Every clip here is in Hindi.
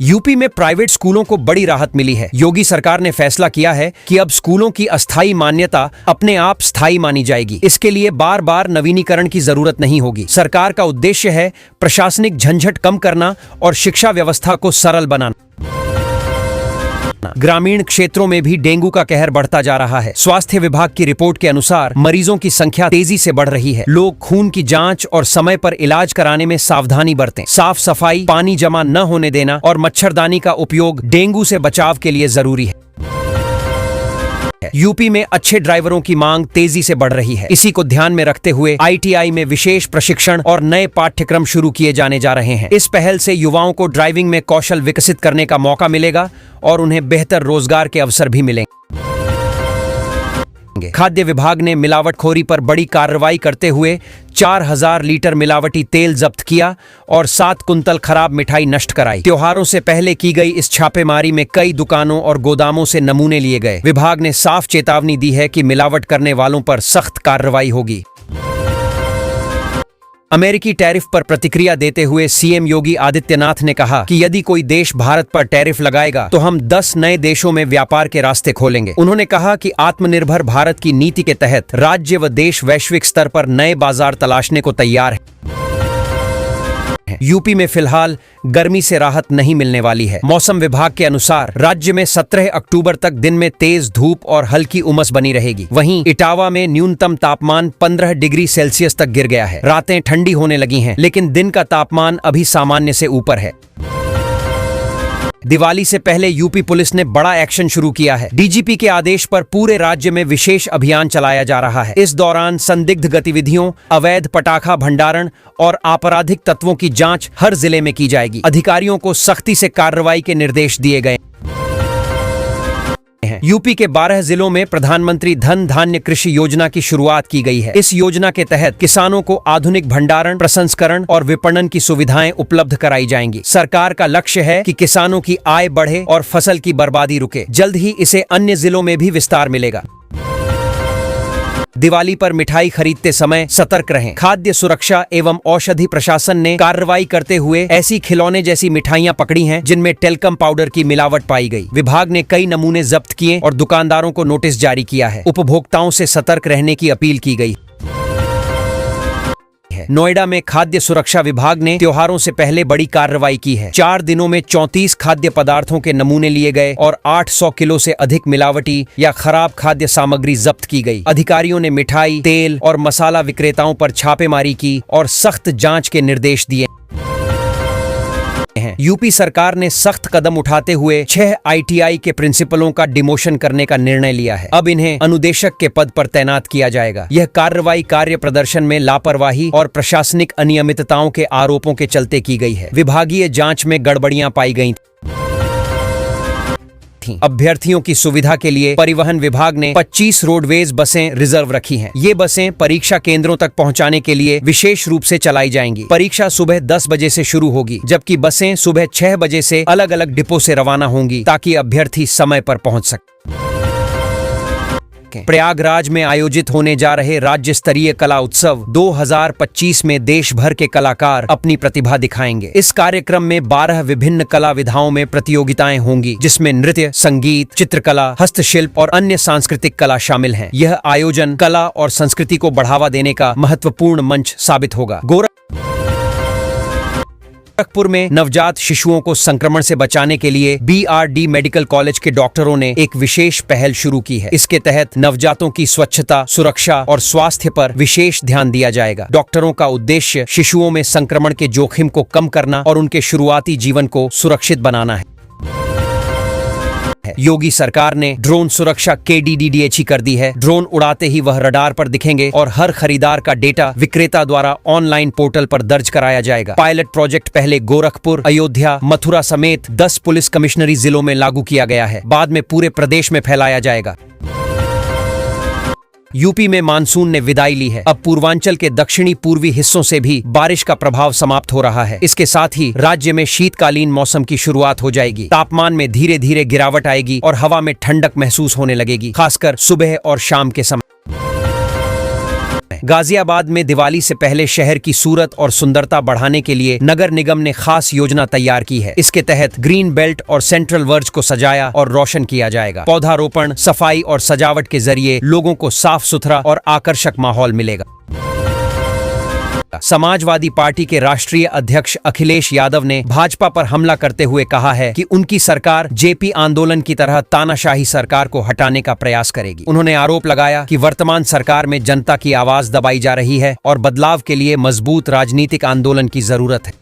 यूपी में प्राइवेट स्कूलों को बड़ी राहत मिली है। योगी सरकार ने फैसला किया है कि अब स्कूलों की अस्थायी मान्यता अपने आप स्थायी मानी जाएगी। इसके लिए बार बार नवीनीकरण की जरूरत नहीं होगी। सरकार का उद्देश्य है प्रशासनिक झंझट कम करना और शिक्षा व्यवस्था को सरल बनाना। ग्रामीण क्षेत्रों में भी डेंगू का कहर बढ़ता जा रहा है। स्वास्थ्य विभाग की रिपोर्ट के अनुसार मरीजों की संख्या तेजी से बढ़ रही है। लोग खून की जांच और समय पर इलाज कराने में सावधानी बरतें। साफ सफाई, पानी जमा न होने देना और मच्छरदानी का उपयोग डेंगू से बचाव के लिए जरूरी है। यूपी में अच्छे ड्राइवरों की मांग तेजी से बढ़ रही है। इसी को ध्यान में रखते हुए आईटीआई में विशेष प्रशिक्षण और नए पाठ्यक्रम शुरू किए जाने जा रहे हैं। इस पहल से युवाओं को ड्राइविंग में कौशल विकसित करने का मौका मिलेगा और उन्हें बेहतर रोजगार के अवसर भी मिलेंगे। खाद्य विभाग ने मिलावटखोरी पर बड़ी कार्रवाई करते हुए 4000 लीटर मिलावटी तेल जब्त किया और 7 कुंतल खराब मिठाई नष्ट कराई। त्योहारों से पहले की गई इस छापेमारी में कई दुकानों और गोदामों से नमूने लिए गए। विभाग ने साफ चेतावनी दी है कि मिलावट करने वालों पर सख्त कार्रवाई होगी। अमेरिकी टैरिफ पर प्रतिक्रिया देते हुए सीएम योगी आदित्यनाथ ने कहा कि यदि कोई देश भारत पर टैरिफ लगाएगा तो हम 10 नए देशों में व्यापार के रास्ते खोलेंगे। उन्होंने कहा कि आत्मनिर्भर भारत की नीति के तहत राज्य व देश वैश्विक स्तर पर नए बाजार तलाशने को तैयार है। यूपी में फिलहाल गर्मी से राहत नहीं मिलने वाली है। मौसम विभाग के अनुसार राज्य में 17 अक्टूबर तक दिन में तेज धूप और हल्की उमस बनी रहेगी। वहीं इटावा में न्यूनतम तापमान 15 डिग्री सेल्सियस तक गिर गया है। रातें ठंडी होने लगी हैं, लेकिन दिन का तापमान अभी सामान्य से ऊपर है। दिवाली से पहले यूपी पुलिस ने बड़ा एक्शन शुरू किया है। डीजीपी के आदेश पर पूरे राज्य में विशेष अभियान चलाया जा रहा है। इस दौरान संदिग्ध गतिविधियों, अवैध पटाखा भंडारण और आपराधिक तत्वों की जांच हर जिले में की जाएगी। अधिकारियों को सख्ती से कार्रवाई के निर्देश दिए गए हैं। यूपी के 12 जिलों में प्रधानमंत्री धन धान्य कृषि योजना की शुरुआत की गई है। इस योजना के तहत किसानों को आधुनिक भंडारण, प्रसंस्करण और विपणन की सुविधाएं उपलब्ध कराई जाएंगी। सरकार का लक्ष्य है कि किसानों की आय बढ़े और फसल की बर्बादी रुके। जल्द ही इसे अन्य जिलों में भी विस्तार मिलेगा। दिवाली पर मिठाई खरीदते समय सतर्क रहें। खाद्य सुरक्षा एवं औषधि प्रशासन ने कार्रवाई करते हुए ऐसी खिलौने जैसी मिठाइयां पकड़ी हैं जिनमें टेल्कम पाउडर की मिलावट पाई गई। विभाग ने कई नमूने जब्त किए और दुकानदारों को नोटिस जारी किया है। उपभोक्ताओं से सतर्क रहने की अपील की गई। नोएडा में खाद्य सुरक्षा विभाग ने त्योहारों से पहले बड़ी कार्रवाई की है। 4 दिनों में 34 खाद्य पदार्थों के नमूने लिए गए और 800 किलो से अधिक मिलावटी या खराब खाद्य सामग्री जब्त की गई। अधिकारियों ने मिठाई, तेल और मसाला विक्रेताओं पर छापेमारी की और सख्त जांच के निर्देश दिए हैं। यूपी सरकार ने सख्त कदम उठाते हुए 6 आईटीआई के प्रिंसिपलों का डिमोशन करने का निर्णय लिया है। अब इन्हें अनुदेशक के पद पर तैनात किया जाएगा। यह कार्रवाई कार्य प्रदर्शन में लापरवाही और प्रशासनिक अनियमितताओं के आरोपों के चलते की गई है। विभागीय जांच में गड़बड़ियां पाई गई थी। अभ्यर्थियों की सुविधा के लिए परिवहन विभाग ने 25 रोडवेज बसें रिजर्व रखी हैं। ये बसें परीक्षा केंद्रों तक पहुंचाने के लिए विशेष रूप से चलाई जाएंगी। परीक्षा सुबह 10 बजे से शुरू होगी, जबकि बसें सुबह 6 बजे से अलग अलग डिपो से रवाना होंगी ताकि अभ्यर्थी समय पर पहुंच सके। प्रयागराज में आयोजित होने जा रहे राज्य स्तरीय कला उत्सव 2025 में देश भर के कलाकार अपनी प्रतिभा दिखाएंगे। इस कार्यक्रम में 12 विभिन्न कला विधाओं में प्रतियोगिताएं होंगी, जिसमें नृत्य, संगीत, चित्रकला, हस्तशिल्प और अन्य सांस्कृतिक कला शामिल हैं। यह आयोजन कला और संस्कृति को बढ़ावा देने का महत्वपूर्ण मंच साबित होगा। गोरखपुर में नवजात शिशुओं को संक्रमण से बचाने के लिए बीआरडी मेडिकल कॉलेज के डॉक्टरों ने एक विशेष पहल शुरू की है। इसके तहत नवजातों की स्वच्छता, सुरक्षा और स्वास्थ्य पर विशेष ध्यान दिया जाएगा। डॉक्टरों का उद्देश्य शिशुओं में संक्रमण के जोखिम को कम करना और उनके शुरुआती जीवन को सुरक्षित बनाना है। योगी सरकार ने ड्रोन सुरक्षा KDDDHE कर दी है। ड्रोन उड़ाते ही वह रडार पर दिखेंगे और हर खरीदार का डेटा विक्रेता द्वारा ऑनलाइन पोर्टल पर दर्ज कराया जाएगा। पायलट प्रोजेक्ट पहले गोरखपुर, अयोध्या, मथुरा समेत 10 पुलिस कमिश्नरी जिलों में लागू किया गया है। बाद में पूरे प्रदेश में फैलाया जाएगा। यूपी में मानसून ने विदाई ली है। अब पूर्वांचल के दक्षिणी पूर्वी हिस्सों से भी बारिश का प्रभाव समाप्त हो रहा है। इसके साथ ही राज्य में शीतकालीन मौसम की शुरुआत हो जाएगी। तापमान में धीरे धीरे गिरावट आएगी और हवा में ठंडक महसूस होने लगेगी, खासकर सुबह और शाम के समय। करें। गाजियाबाद में दिवाली से पहले शहर की सूरत और सुंदरता बढ़ाने के लिए नगर निगम ने खास योजना तैयार की है। इसके तहत ग्रीन बेल्ट और सेंट्रल वर्ज को सजाया और रोशन किया जाएगा। पौधारोपण, सफाई और सजावट के जरिए लोगों को साफ सुथरा और आकर्षक माहौल मिलेगा। समाजवादी पार्टी के राष्ट्रीय अध्यक्ष अखिलेश यादव ने भाजपा पर हमला करते हुए कहा है कि उनकी सरकार जेपी आंदोलन की तरह तानाशाही सरकार को हटाने का प्रयास करेगी। उन्होंने आरोप लगाया कि वर्तमान सरकार में जनता की आवाज दबाई जा रही है और बदलाव के लिए मजबूत राजनीतिक आंदोलन की जरूरत है।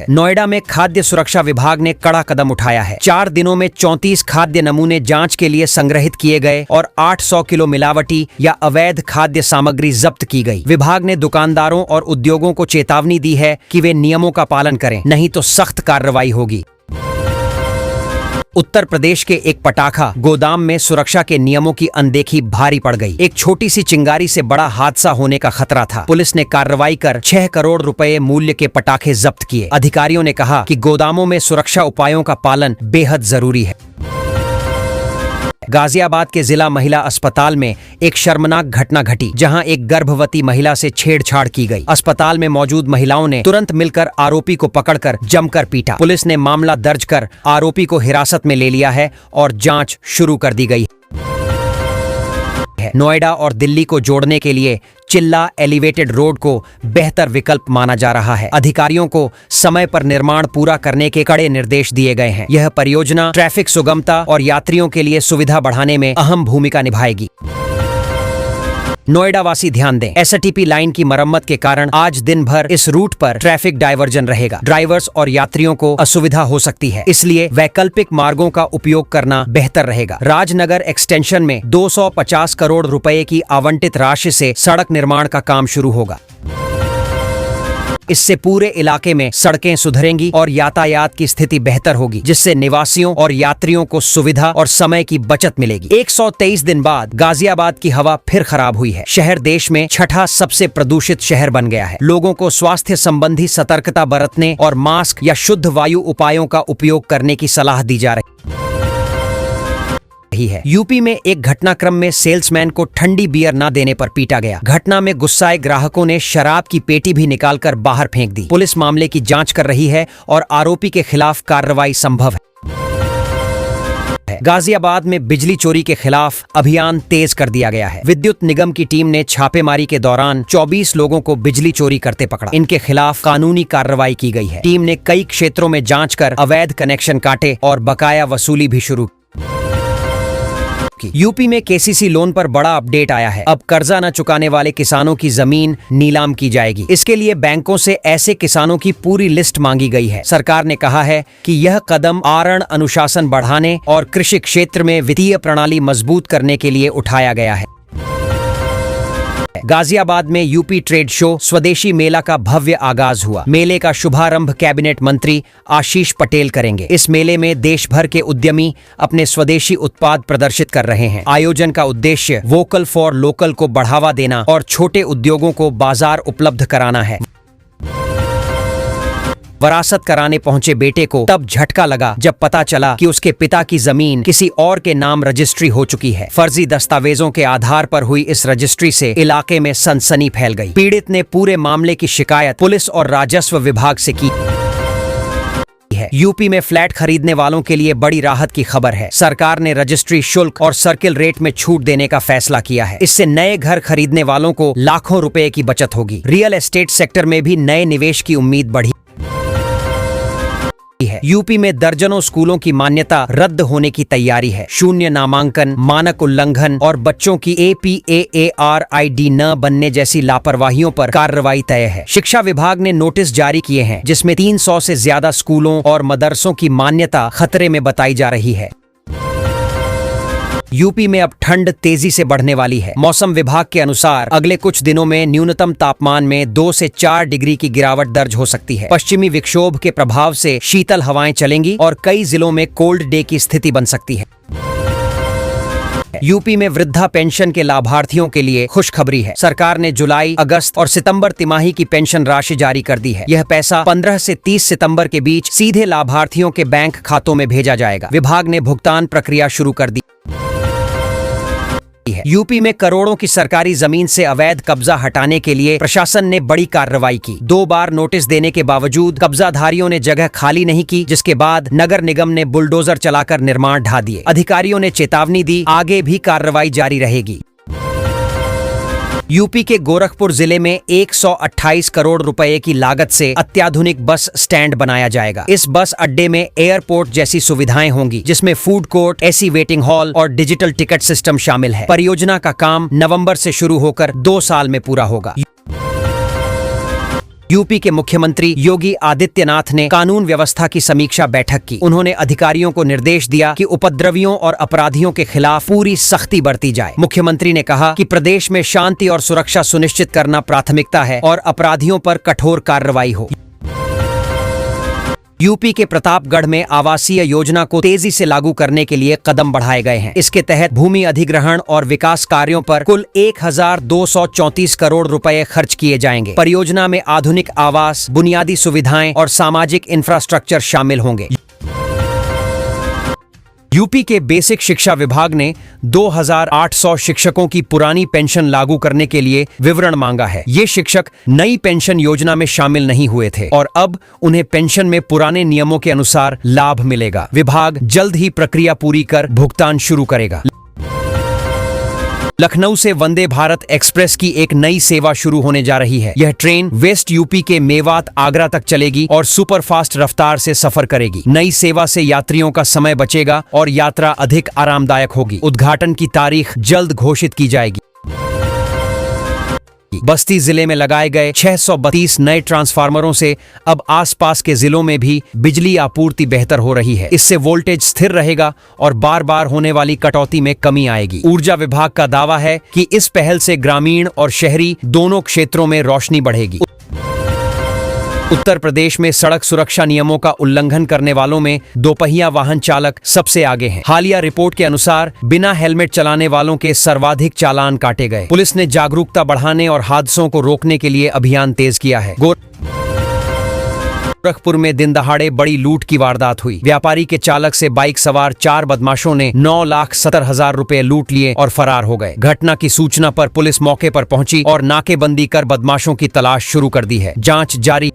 नोएडा में खाद्य सुरक्षा विभाग ने कड़ा कदम उठाया है। 4 दिनों में 34 खाद्य नमूने जांच के लिए संग्रहित किए गए और 800 किलो मिलावटी या अवैध खाद्य सामग्री जब्त की गई। विभाग ने दुकानदारों और उद्योगों को चेतावनी दी है कि वे नियमों का पालन करें, नहीं तो सख्त कार्रवाई होगी। उत्तर प्रदेश के एक पटाखा गोदाम में सुरक्षा के नियमों की अनदेखी भारी पड़ गई। एक छोटी सी चिंगारी से बड़ा हादसा होने का खतरा था। पुलिस ने कार्रवाई कर 6 करोड़ रुपए मूल्य के पटाखे जब्त किए। अधिकारियों ने कहा कि गोदामों में सुरक्षा उपायों का पालन बेहद जरूरी है। गाजियाबाद के जिला महिला अस्पताल में एक शर्मनाक घटना घटी, जहां एक गर्भवती महिला से छेड़छाड़ की गई। अस्पताल में मौजूद महिलाओं ने तुरंत मिलकर आरोपी को पकड़कर जमकर पीटा। पुलिस ने मामला दर्ज कर आरोपी को हिरासत में ले लिया है और जांच शुरू कर दी गई है। नोएडा और दिल्ली को जोड़ने के लिए चिल्ला एलिवेटेड रोड को बेहतर विकल्प माना जा रहा है। अधिकारियों को समय पर निर्माण पूरा करने के कड़े निर्देश दिए गए हैं। यह परियोजना ट्रैफिक सुगमता और यात्रियों के लिए सुविधा बढ़ाने में अहम भूमिका निभाएगी। नोएडा वासी ध्यान दें, एसटीपी लाइन की मरम्मत के कारण आज दिन भर इस रूट पर ट्रैफिक डायवर्जन रहेगा। ड्राइवर्स और यात्रियों को असुविधा हो सकती है, इसलिए वैकल्पिक मार्गों का उपयोग करना बेहतर रहेगा। राजनगर एक्सटेंशन में 250 करोड़ रुपए की आवंटित राशि से सड़क निर्माण का काम शुरू होगा। इससे पूरे इलाके में सड़कें सुधरेंगी और यातायात की स्थिति बेहतर होगी, जिससे निवासियों और यात्रियों को सुविधा और समय की बचत मिलेगी। 123 दिन बाद गाजियाबाद की हवा फिर खराब हुई है। शहर देश में 6ठा सबसे प्रदूषित शहर बन गया है। लोगों को स्वास्थ्य संबंधी सतर्कता बरतने और मास्क या शुद्ध वायु उपायों का उपयोग करने की सलाह दी जा रही है। यूपी में एक घटनाक्रम में सेल्समैन को ठंडी बियर न देने पर पीटा गया। घटना में गुस्साए ग्राहकों ने शराब की पेटी भी निकालकर बाहर फेंक दी। पुलिस मामले की जांच कर रही है और आरोपी के खिलाफ कार्रवाई संभव है। गाजियाबाद में बिजली चोरी के खिलाफ अभियान तेज कर दिया गया है। विद्युत निगम की टीम ने छापेमारी के दौरान 24 लोगों को बिजली चोरी करते पकड़ा। इनके खिलाफ कानूनी कार्रवाई की गई है। टीम ने कई क्षेत्रों में जांच कर अवैध कनेक्शन काटे और बकाया वसूली भी शुरू। यूपी में केसीसी लोन पर बड़ा अपडेट आया है। अब कर्जा न चुकाने वाले किसानों की जमीन नीलाम की जाएगी। इसके लिए बैंकों से ऐसे किसानों की पूरी लिस्ट मांगी गई है। सरकार ने कहा है कि यह कदम आरण अनुशासन बढ़ाने और कृषि क्षेत्र में वित्तीय प्रणाली मजबूत करने के लिए उठाया गया है। गाजियाबाद में यूपी ट्रेड शो स्वदेशी मेला का भव्य आगाज हुआ। मेले का शुभारंभ कैबिनेट मंत्री आशीष पटेल करेंगे। इस मेले में देश भर के उद्यमी अपने स्वदेशी उत्पाद प्रदर्शित कर रहे हैं। आयोजन का उद्देश्य वोकल फॉर लोकल को बढ़ावा देना और छोटे उद्योगों को बाजार उपलब्ध कराना है। वरासत कराने पहुंचे बेटे को तब झटका लगा जब पता चला कि उसके पिता की जमीन किसी और के नाम रजिस्ट्री हो चुकी है। फर्जी दस्तावेजों के आधार पर हुई इस रजिस्ट्री से इलाके में सनसनी फैल गई। पीड़ित ने पूरे मामले की शिकायत पुलिस और राजस्व विभाग से की है। यूपी में फ्लैट खरीदने वालों के लिए बड़ी राहत की खबर है। सरकार ने रजिस्ट्री शुल्क और सर्किल रेट में छूट देने का फैसला किया है। इससे नए घर खरीदने वालों को लाखों रुपए की बचत होगी। रियल एस्टेट सेक्टर में भी नए निवेश की उम्मीद बढ़ी है। यूपी में दर्जनों स्कूलों की मान्यता रद्द होने की तैयारी है। शून्य नामांकन, मानक उल्लंघन और बच्चों की APAARID न बनने जैसी लापरवाहियों पर कार्रवाई तय है। शिक्षा विभाग ने नोटिस जारी किए हैं, जिसमें 300 से ज्यादा स्कूलों और मदरसों की मान्यता खतरे में बताई जा रही है। यूपी में अब ठंड तेजी से बढ़ने वाली है। मौसम विभाग के अनुसार अगले कुछ दिनों में न्यूनतम तापमान में 2 से 4 डिग्री की गिरावट दर्ज हो सकती है। पश्चिमी विक्षोभ के प्रभाव से शीतल हवाएं चलेंगी और कई जिलों में कोल्ड डे की स्थिति बन सकती है। यूपी में वृद्धा पेंशन के लाभार्थियों के लिए खुशखबरी है। सरकार ने जुलाई, अगस्त और सितंबर तिमाही की पेंशन राशि जारी कर दी है। यह पैसा 15 से 30 सितंबर के बीच सीधे लाभार्थियों के बैंक खातों में भेजा जाएगा। विभाग ने भुगतान प्रक्रिया शुरू कर दी। है। यूपी में करोड़ों की सरकारी जमीन से अवैध कब्जा हटाने के लिए प्रशासन ने बड़ी कार्रवाई की। 2 बार नोटिस देने के बावजूद कब्जाधारियों ने जगह खाली नहीं की, जिसके बाद नगर निगम ने बुलडोजर चलाकर निर्माण ढा दिए। अधिकारियों ने चेतावनी दी, आगे भी कार्रवाई जारी रहेगी। यूपी के गोरखपुर जिले में 128 करोड़ रुपए की लागत से अत्याधुनिक बस स्टैंड बनाया जाएगा। इस बस अड्डे में एयरपोर्ट जैसी सुविधाएं होंगी, जिसमें food court, AC waiting hall और डिजिटल टिकट सिस्टम शामिल है। परियोजना का काम नवंबर से शुरू होकर 2 साल में पूरा होगा। यूपी के मुख्यमंत्री योगी आदित्यनाथ ने कानून व्यवस्था की समीक्षा बैठक की। उन्होंने अधिकारियों को निर्देश दिया कि उपद्रवियों और अपराधियों के खिलाफ पूरी सख्ती बरती जाए। मुख्यमंत्री ने कहा कि प्रदेश में शांति और सुरक्षा सुनिश्चित करना प्राथमिकता है और अपराधियों पर कठोर कार्रवाई हो। यूपी के प्रतापगढ़ में आवासीय योजना को तेजी से लागू करने के लिए कदम बढ़ाए गए हैं। इसके तहत भूमि अधिग्रहण और विकास कार्यों पर कुल 1234 करोड़ रुपए खर्च किए जाएंगे। परियोजना में आधुनिक आवास, बुनियादी सुविधाएं और सामाजिक इंफ्रास्ट्रक्चर शामिल होंगे। यूपी के बेसिक शिक्षा विभाग ने 2800 शिक्षकों की पुरानी पेंशन लागू करने के लिए विवरण मांगा है। ये शिक्षक नई पेंशन योजना में शामिल नहीं हुए थे और अब उन्हें पेंशन में पुराने नियमों के अनुसार लाभ मिलेगा। विभाग जल्द ही प्रक्रिया पूरी कर भुगतान शुरू करेगा। लखनऊ से वंदे भारत एक्सप्रेस की एक नई सेवा शुरू होने जा रही है। यह ट्रेन वेस्ट यूपी के मेवात आगरा तक चलेगी और सुपरफास्ट रफ्तार से सफर करेगी। नई सेवा से यात्रियों का समय बचेगा और यात्रा अधिक आरामदायक होगी। उद्घाटन की तारीख जल्द घोषित की जाएगी। बस्ती जिले में लगाए गए 632 नए ट्रांसफार्मरों से अब आसपास के जिलों में भी बिजली आपूर्ति बेहतर हो रही है। इससे वोल्टेज स्थिर रहेगा और बार बार होने वाली कटौती में कमी आएगी। ऊर्जा विभाग का दावा है कि इस पहल से ग्रामीण और शहरी दोनों क्षेत्रों में रोशनी बढ़ेगी। उत्तर प्रदेश में सड़क सुरक्षा नियमों का उल्लंघन करने वालों में दोपहिया वाहन चालक सबसे आगे हैं। हालिया रिपोर्ट के अनुसार बिना हेलमेट चलाने वालों के सर्वाधिक चालान काटे गए। पुलिस ने जागरूकता बढ़ाने और हादसों को रोकने के लिए अभियान तेज किया है। गोरखपुर में दिन दहाड़े बड़ी लूट की वारदात हुई। व्यापारी के चालक से बाइक सवार 4 बदमाशों ने 9,70,000 रुपए लूट लिए और फरार हो गए। घटना की सूचना पर पुलिस मौके पर पहुंची और नाकेबंदी कर बदमाशों की तलाश शुरू कर दी है। जांच जारी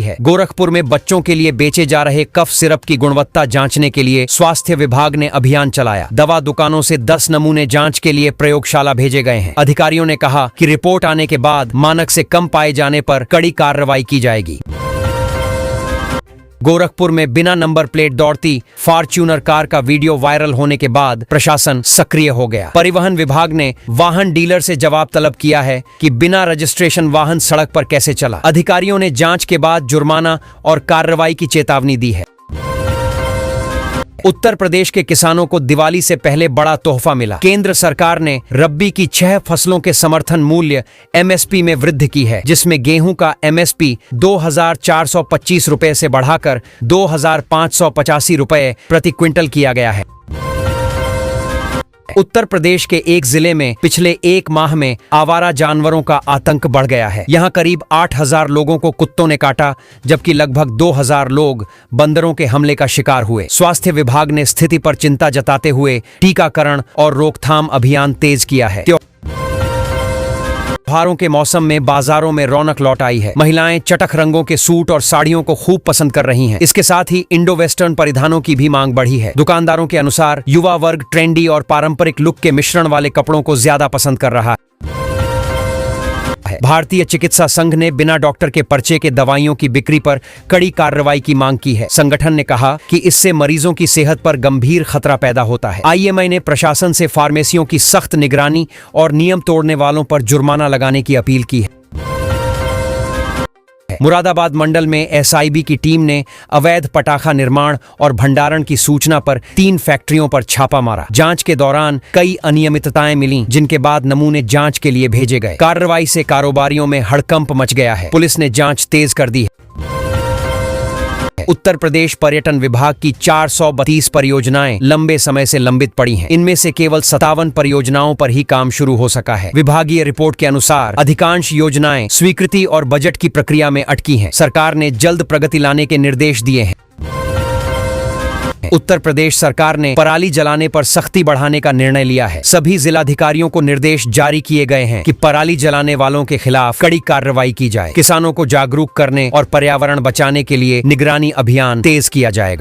है। गोरखपुर में बच्चों के लिए बेचे जा रहे कफ सिरप की गुणवत्ता जांचने के लिए स्वास्थ्य विभाग ने अभियान चलाया। दवा दुकानों से 10 नमूने जांच के लिए प्रयोगशाला भेजे गए हैं। अधिकारियों ने कहा कि रिपोर्ट आने के बाद मानक से कम पाए जाने पर कड़ी कार्रवाई की जाएगी। गोरखपुर में बिना नंबर प्लेट दौड़ती फॉर्च्यूनर कार का वीडियो वायरल होने के बाद प्रशासन सक्रिय हो गया। परिवहन विभाग ने वाहन डीलर से जवाब तलब किया है कि बिना रजिस्ट्रेशन वाहन सड़क पर कैसे चला। अधिकारियों ने जांच के बाद जुर्माना और कार्रवाई की चेतावनी दी है। उत्तर प्रदेश के किसानों को दिवाली से पहले बड़ा तोहफा मिला। केंद्र सरकार ने रब्बी की 6 फसलों के समर्थन मूल्य MSP में वृद्धि की है, जिसमें गेहूं का MSP 2,425 रुपए से बढ़ाकर 2,585 रुपए प्रति क्विंटल किया गया है। उत्तर प्रदेश के एक जिले में पिछले 1 माह में आवारा जानवरों का आतंक बढ़ गया है। यहाँ करीब 8,000 लोगों को कुत्तों ने काटा, जबकि लगभग 2,000 लोग बंदरों के हमले का शिकार हुए। स्वास्थ्य विभाग ने स्थिति पर चिंता जताते हुए टीकाकरण और रोकथाम अभियान तेज किया है। त्योहारों के मौसम में बाजारों में रौनक लौट आई है। महिलाएं चटक रंगों के सूट और साड़ियों को खूब पसंद कर रही हैं। इसके साथ ही इंडो वेस्टर्न परिधानों की भी मांग बढ़ी है। दुकानदारों के अनुसार युवा वर्ग ट्रेंडी और पारंपरिक लुक के मिश्रण वाले कपड़ों को ज्यादा पसंद कर रहा है। भारतीय चिकित्सा संघ ने बिना डॉक्टर के पर्चे के दवाइयों की बिक्री पर कड़ी कार्रवाई की मांग की है। संगठन ने कहा कि इससे मरीजों की सेहत पर गंभीर खतरा पैदा होता है। IMI ने प्रशासन से फार्मेसियों की सख्त निगरानी और नियम तोड़ने वालों पर जुर्माना लगाने की अपील की है। मुरादाबाद मंडल में SIB की टीम ने अवैध पटाखा निर्माण और भंडारण की सूचना पर 3 फैक्ट्रियों पर छापा मारा। जांच के दौरान कई अनियमितताएं मिलीं, जिनके बाद नमूने जांच के लिए भेजे गए। कार्रवाई से कारोबारियों में हड़कंप मच गया है। पुलिस ने जांच तेज कर दी है। उत्तर प्रदेश पर्यटन विभाग की 432 परियोजनाएं लंबे समय से लंबित पड़ी हैं। इनमें से केवल 57 परियोजनाओं पर ही काम शुरू हो सका है। विभागीय रिपोर्ट के अनुसार अधिकांश योजनाएं स्वीकृति और बजट की प्रक्रिया में अटकी हैं। सरकार ने जल्द प्रगति लाने के निर्देश दिए हैं। उत्तर प्रदेश सरकार ने पराली जलाने पर सख्ती बढ़ाने का निर्णय लिया है। सभी जिलाधिकारियों को निर्देश जारी किए गए हैं कि पराली जलाने वालों के खिलाफ कड़ी कार्रवाई की जाए। किसानों को जागरूक करने और पर्यावरण बचाने के लिए निगरानी अभियान तेज किया जाएगा।